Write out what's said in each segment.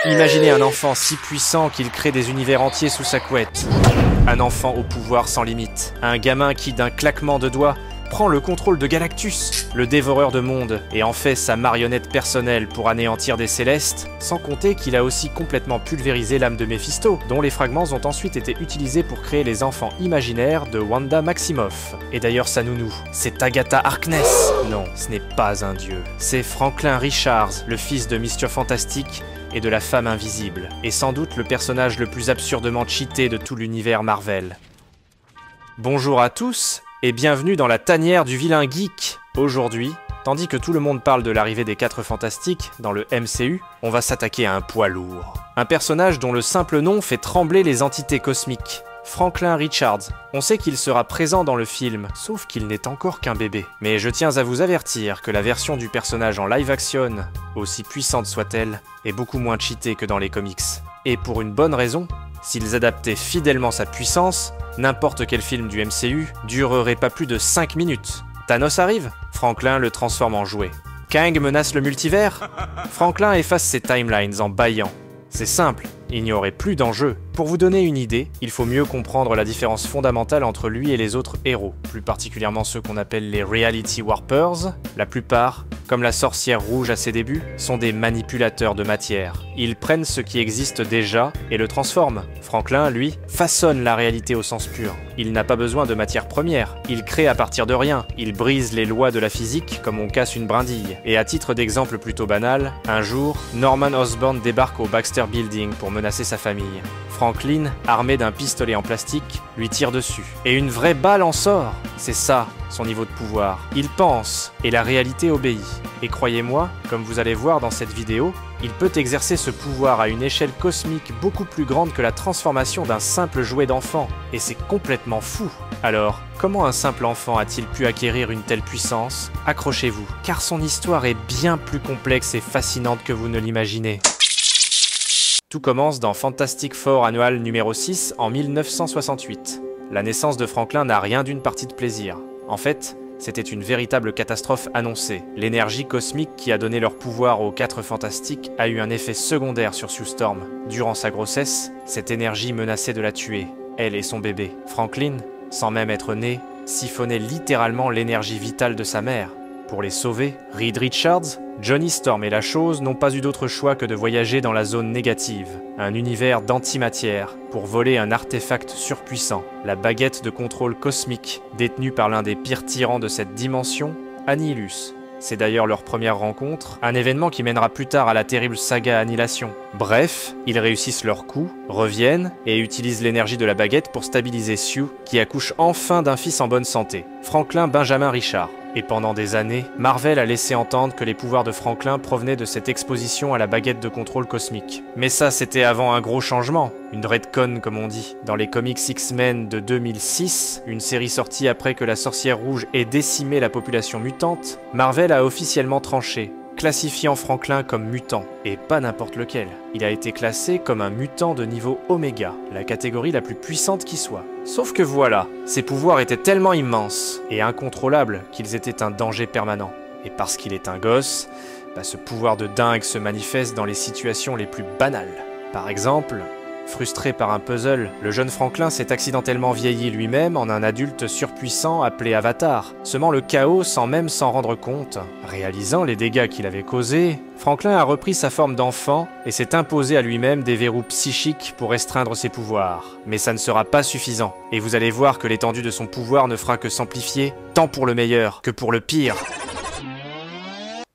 Imaginez un enfant si puissant qu'il crée des univers entiers sous sa couette. Un enfant au pouvoir sans limite. Un gamin qui, d'un claquement de doigts, prend le contrôle de Galactus, le dévoreur de mondes, et en fait sa marionnette personnelle pour anéantir des Célestes, sans compter qu'il a aussi complètement pulvérisé l'âme de Mephisto, dont les fragments ont ensuite été utilisés pour créer les enfants imaginaires de Wanda Maximoff. Et d'ailleurs sa nounou, c'est Agatha Harkness. Non, ce n'est pas un dieu. C'est Franklin Richards, le fils de Mr. Fantastic et de la femme invisible, et sans doute le personnage le plus absurdement cheaté de tout l'univers Marvel. Bonjour à tous, et bienvenue dans la tanière du vilain geek. Aujourd'hui, tandis que tout le monde parle de l'arrivée des 4 Fantastiques dans le MCU, on va s'attaquer à un poids lourd. Un personnage dont le simple nom fait trembler les entités cosmiques. Franklin Richards. On sait qu'il sera présent dans le film, sauf qu'il n'est encore qu'un bébé. Mais je tiens à vous avertir que la version du personnage en live action, aussi puissante soit-elle, est beaucoup moins cheatée que dans les comics. Et pour une bonne raison, s'ils adaptaient fidèlement sa puissance, n'importe quel film du MCU durerait pas plus de 5 minutes. Thanos arrive, Franklin le transforme en jouet. Kang menace le multivers, Franklin efface ses timelines en bâillant. C'est simple, il n'y aurait plus d'enjeu. Pour vous donner une idée, il faut mieux comprendre la différence fondamentale entre lui et les autres héros, plus particulièrement ceux qu'on appelle les Reality Warpers. La plupart, comme la sorcière rouge à ses débuts, sont des manipulateurs de matière. Ils prennent ce qui existe déjà et le transforment. Franklin, lui, façonne la réalité au sens pur. Il n'a pas besoin de matière première, il crée à partir de rien. Il brise les lois de la physique comme on casse une brindille. Et à titre d'exemple plutôt banal, un jour, Norman Osborn débarque au Baxter Building pour menacer sa famille. Franklin, armé d'un pistolet en plastique, lui tire dessus. Et une vraie balle en sort. C'est ça, son niveau de pouvoir. Il pense, et la réalité obéit. Et croyez-moi, comme vous allez voir dans cette vidéo, il peut exercer ce pouvoir à une échelle cosmique beaucoup plus grande que la transformation d'un simple jouet d'enfant. Et c'est complètement fou. Alors, comment un simple enfant a-t-il pu acquérir une telle puissance? Accrochez-vous, car son histoire est bien plus complexe et fascinante que vous ne l'imaginez. Tout commence dans Fantastic Four Annual numéro 6 en 1968. La naissance de Franklin n'a rien d'une partie de plaisir. En fait, c'était une véritable catastrophe annoncée. L'énergie cosmique qui a donné leur pouvoir aux 4 Fantastiques a eu un effet secondaire sur Sue Storm. Durant sa grossesse, cette énergie menaçait de la tuer, elle et son bébé. Franklin, sans même être né, siphonnait littéralement l'énergie vitale de sa mère. Pour les sauver, Reed Richards, Johnny Storm et la Chose n'ont pas eu d'autre choix que de voyager dans la zone négative, un univers d'antimatière, pour voler un artefact surpuissant, la baguette de contrôle cosmique, détenue par l'un des pires tyrans de cette dimension, Annihilus. C'est d'ailleurs leur première rencontre, un événement qui mènera plus tard à la terrible saga Annihilation. Bref, ils réussissent leur coup, reviennent et utilisent l'énergie de la baguette pour stabiliser Sue, qui accouche enfin d'un fils en bonne santé, Franklin Benjamin Richard. Et pendant des années, Marvel a laissé entendre que les pouvoirs de Franklin provenaient de cette exposition à la baguette de contrôle cosmique. Mais ça, c'était avant un gros changement, une redcon comme on dit. Dans les comics X-Men de 2006, une série sortie après que la sorcière rouge ait décimé la population mutante, Marvel a officiellement tranché, classifiant Franklin comme mutant, et pas n'importe lequel. Il a été classé comme un mutant de niveau Oméga, la catégorie la plus puissante qui soit. Sauf que voilà, ses pouvoirs étaient tellement immenses et incontrôlables qu'ils étaient un danger permanent. Et parce qu'il est un gosse, ce pouvoir de dingue se manifeste dans les situations les plus banales. Par exemple, frustré par un puzzle, le jeune Franklin s'est accidentellement vieilli lui-même en un adulte surpuissant appelé Avatar, semant le chaos sans même s'en rendre compte. Réalisant les dégâts qu'il avait causés, Franklin a repris sa forme d'enfant et s'est imposé à lui-même des verrous psychiques pour restreindre ses pouvoirs. Mais ça ne sera pas suffisant, et vous allez voir que l'étendue de son pouvoir ne fera que s'amplifier, tant pour le meilleur que pour le pire.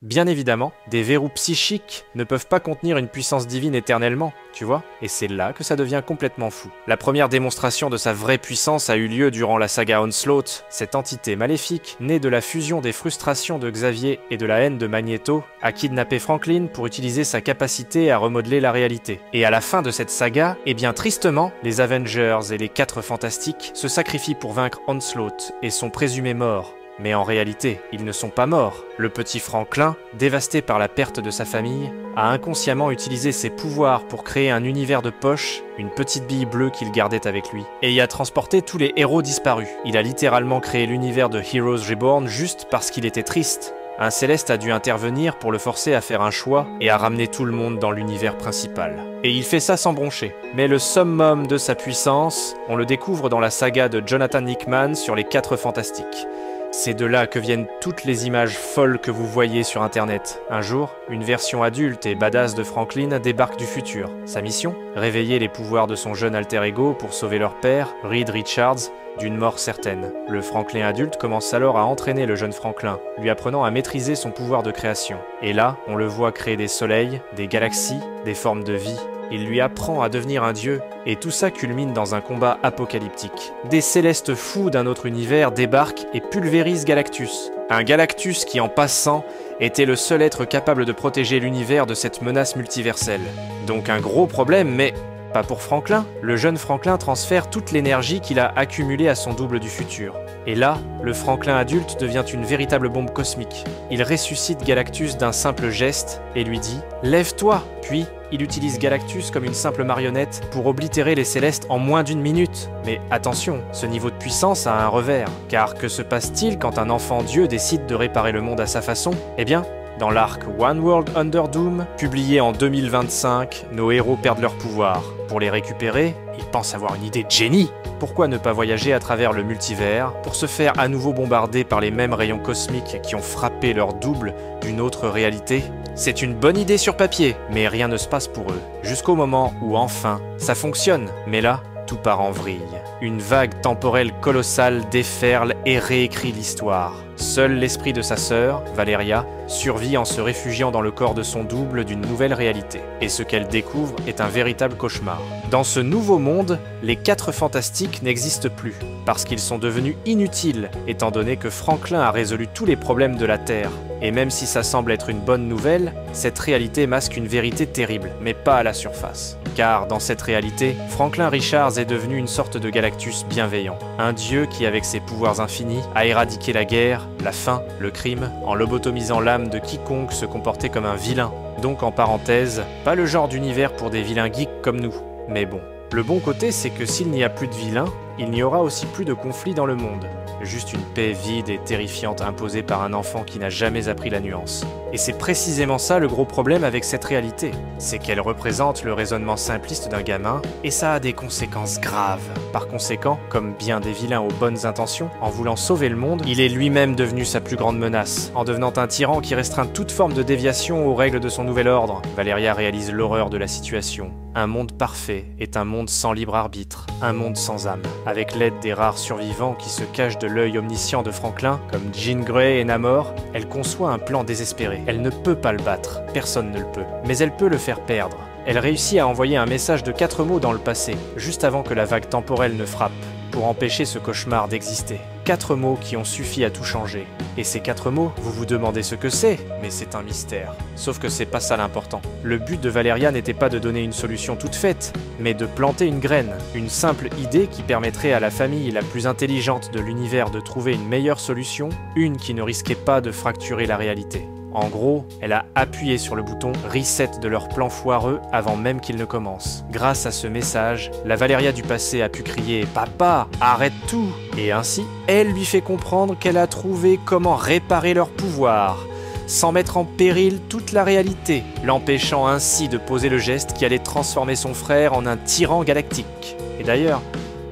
Bien évidemment, des verrous psychiques ne peuvent pas contenir une puissance divine éternellement, tu vois? Et c'est là que ça devient complètement fou. La première démonstration de sa vraie puissance a eu lieu durant la saga Onslaught. Cette entité maléfique, née de la fusion des frustrations de Xavier et de la haine de Magneto, a kidnappé Franklin pour utiliser sa capacité à remodeler la réalité. Et à la fin de cette saga, eh bien tristement, les Avengers et les 4 Fantastiques se sacrifient pour vaincre Onslaught et sont présumés morts. Mais en réalité, ils ne sont pas morts. Le petit Franklin, dévasté par la perte de sa famille, a inconsciemment utilisé ses pouvoirs pour créer un univers de poche, une petite bille bleue qu'il gardait avec lui, et y a transporté tous les héros disparus. Il a littéralement créé l'univers de Heroes Reborn juste parce qu'il était triste. Un Céleste a dû intervenir pour le forcer à faire un choix et à ramener tout le monde dans l'univers principal. Et il fait ça sans broncher. Mais le summum de sa puissance, on le découvre dans la saga de Jonathan Hickman sur les 4 Fantastiques. C'est de là que viennent toutes les images folles que vous voyez sur internet. Un jour, une version adulte et badass de Franklin débarque du futur. Sa mission ? Réveiller les pouvoirs de son jeune alter ego pour sauver leur père, Reed Richards, d'une mort certaine. Le Franklin adulte commence alors à entraîner le jeune Franklin, lui apprenant à maîtriser son pouvoir de création. Et là, on le voit créer des soleils, des galaxies, des formes de vie. Il lui apprend à devenir un dieu, et tout ça culmine dans un combat apocalyptique. Des Célestes fous d'un autre univers débarquent et pulvérisent Galactus. Un Galactus qui, en passant, était le seul être capable de protéger l'univers de cette menace multiverselle. Donc un gros problème, mais pas pour Franklin. Le jeune Franklin transfère toute l'énergie qu'il a accumulée à son double du futur. Et là, le Franklin adulte devient une véritable bombe cosmique. Il ressuscite Galactus d'un simple geste et lui dit « Lève-toi !» Puis, il utilise Galactus comme une simple marionnette pour oblitérer les Célestes en moins d'1 minute. Mais attention, ce niveau de puissance a un revers. Car que se passe-t-il quand un enfant Dieu décide de réparer le monde à sa façon ? Eh bien, dans l'arc One World Under Doom, publié en 2025, nos héros perdent leur pouvoir. Pour les récupérer, ils pensent avoir une idée de génie. Pourquoi ne pas voyager à travers le multivers pour se faire à nouveau bombarder par les mêmes rayons cosmiques qui ont frappé leur double d'une autre réalité ? C'est une bonne idée sur papier, mais rien ne se passe pour eux. Jusqu'au moment où enfin, ça fonctionne. Mais là, tout part en vrille. Une vague temporelle colossale déferle et réécrit l'histoire. Seul l'esprit de sa sœur, Valeria, survit en se réfugiant dans le corps de son double d'une nouvelle réalité. Et ce qu'elle découvre est un véritable cauchemar. Dans ce nouveau monde, les 4 Fantastiques n'existent plus, parce qu'ils sont devenus inutiles, étant donné que Franklin a résolu tous les problèmes de la Terre. Et même si ça semble être une bonne nouvelle, cette réalité masque une vérité terrible, mais pas à la surface. Car dans cette réalité, Franklin Richards est devenu une sorte de Galactus bienveillant. Un dieu qui, avec ses pouvoirs infinis, a éradiqué la guerre, la faim, le crime, en lobotomisant l'âme de quiconque se comportait comme un vilain. Donc en parenthèse, pas le genre d'univers pour des vilains geeks comme nous. Mais bon, le bon côté c'est que s'il n'y a plus de vilains, il n'y aura aussi plus de conflits dans le monde. Juste une paix vide et terrifiante imposée par un enfant qui n'a jamais appris la nuance. Et c'est précisément ça le gros problème avec cette réalité. C'est qu'elle représente le raisonnement simpliste d'un gamin, et ça a des conséquences graves. Par conséquent, comme bien des vilains aux bonnes intentions, en voulant sauver le monde, il est lui-même devenu sa plus grande menace, en devenant un tyran qui restreint toute forme de déviation aux règles de son nouvel ordre. Valeria réalise l'horreur de la situation. Un monde parfait est un monde sans libre arbitre, un monde sans âme. Avec l'aide des rares survivants qui se cachent de l'œil omniscient de Franklin, comme Jean Grey et Namor, elle conçoit un plan désespéré. Elle ne peut pas le battre, personne ne le peut, mais elle peut le faire perdre. Elle réussit à envoyer un message de 4 mots dans le passé, juste avant que la vague temporelle ne frappe, pour empêcher ce cauchemar d'exister. 4 mots qui ont suffi à tout changer. Et ces 4 mots, vous vous demandez ce que c'est, mais c'est un mystère. Sauf que c'est pas ça l'important. Le but de Valeria n'était pas de donner une solution toute faite, mais de planter une graine, une simple idée qui permettrait à la famille la plus intelligente de l'univers de trouver une meilleure solution, une qui ne risquait pas de fracturer la réalité. En gros, elle a appuyé sur le bouton reset de leur plan foireux avant même qu'il ne commence. Grâce à ce message, la Valeria du passé a pu crier « Papa, arrête tout !» Et ainsi, elle lui fait comprendre qu'elle a trouvé comment réparer leur pouvoir, sans mettre en péril toute la réalité, l'empêchant ainsi de poser le geste qui allait transformer son frère en un tyran galactique. Et d'ailleurs,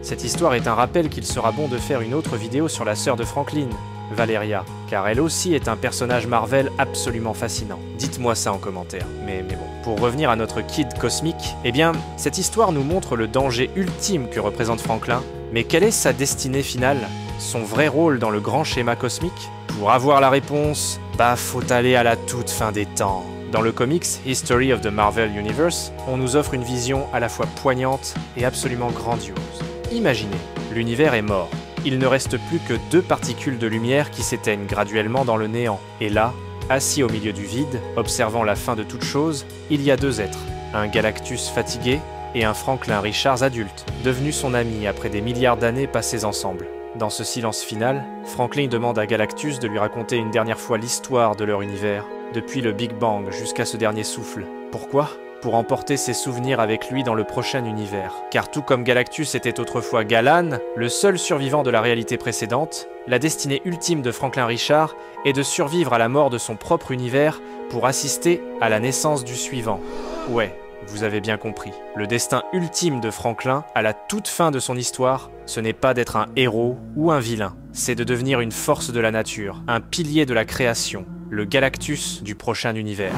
cette histoire est un rappel qu'il sera bon de faire une autre vidéo sur la sœur de Franklin, Valeria, car elle aussi est un personnage Marvel absolument fascinant. Dites-moi ça en commentaire, mais bon. Pour revenir à notre kid cosmique, eh bien, cette histoire nous montre le danger ultime que représente Franklin, mais quelle est sa destinée finale ? Son vrai rôle dans le grand schéma cosmique ? Pour avoir la réponse, faut aller à la toute fin des temps. Dans le comics History of the Marvel Universe, on nous offre une vision à la fois poignante et absolument grandiose. Imaginez, l'univers est mort. Il ne reste plus que 2 particules de lumière qui s'éteignent graduellement dans le néant. Et là, assis au milieu du vide, observant la fin de toute chose, il y a 2 êtres. Un Galactus fatigué et un Franklin Richards adulte, devenu son ami après des milliards d'années passées ensemble. Dans ce silence final, Franklin demande à Galactus de lui raconter une dernière fois l'histoire de leur univers, depuis le Big Bang jusqu'à ce dernier souffle. Pourquoi ? pour emporter ses souvenirs avec lui dans le prochain univers. Car tout comme Galactus était autrefois Galan, le seul survivant de la réalité précédente, la destinée ultime de Franklin Richard est de survivre à la mort de son propre univers pour assister à la naissance du suivant. Ouais, vous avez bien compris. Le destin ultime de Franklin, à la toute fin de son histoire, ce n'est pas d'être un héros ou un vilain, c'est de devenir une force de la nature, un pilier de la création, le Galactus du prochain univers.